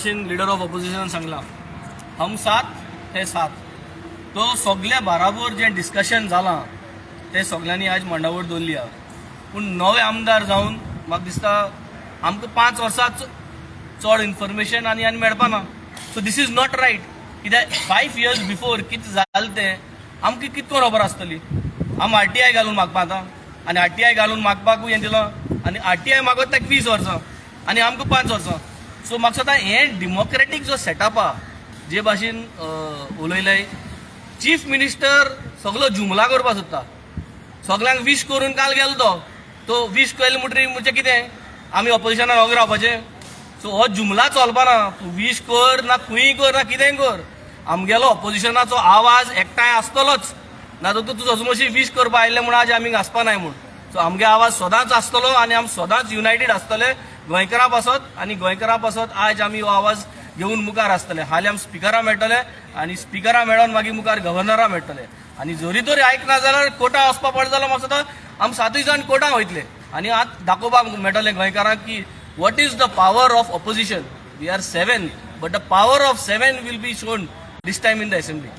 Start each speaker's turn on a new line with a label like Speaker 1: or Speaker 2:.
Speaker 1: भाशेन leader of opposition सांगला हम साथ हे साथ. तो सगळे बाराबर जे डिस्कशन जाला ते सगळ्यांनी आज मंडावळ दवरली आहा. पूण नवे आमदार जावन म्हाका दिसता आमकां 5 वर्सां चड इन्फॉर्मेशन आनी मेळपाना. So this is not right. कित्याक 5 years बिफोर कितें जालें तें आमकां कितको खबर आसतली. आम RTI घालून मागपा आतां आनी RTI घालून मागपाकूय हें दिलो आनी RTI मागत ताका 20 वर्सां आनी आमकां 5 वर्सां. सो म्हाका दिसता हें डेमोक्रेटीक जो सेटअप आहा जे भाशेन उलयलें चीफ मिनिस्टर सगळो जुमला करपा सोदता. सगळ्यांक विश करून काल गेलो तो विश केले म्हणजे कितें आमी ऑपोजिशनान वगैरे रावपाचें. सो हो जुमला चलपाना. तूं विश कर ना खंयी कर ना कितेंय कर आमगेलो ऑपोजिशनाचो आवाज एकठांय आसतलोच. ना तो तूं सजमशी विश करपा आयले म्हूण आज आमी घासपा नाय म्हूण. सो आमगे आवाज सदांच आसतलो आनी आमी सदांच युनायटेड आसतले गोंयकारां पासत आनी गोंयकारां पासत आज आमी हो आवाज घेवन मुखार आसतले. हालीं आमी स्पिकरां मेळटले आनी स्पिकरां मेळोन मागीर मुखार गव्हर्नरां मेळटले आनी जरी तरी आयकना जाल्यार कोर्टां वचपा पडलें जाल्यार म्हाका दिसता आमी 7 जाण कोर्टां वयतले आनी आतां दाखोवपाक मेळटलें गोंयकारांक की what is the power of opposition. We are 7 but the power of 7 will be shown this time in the assembly.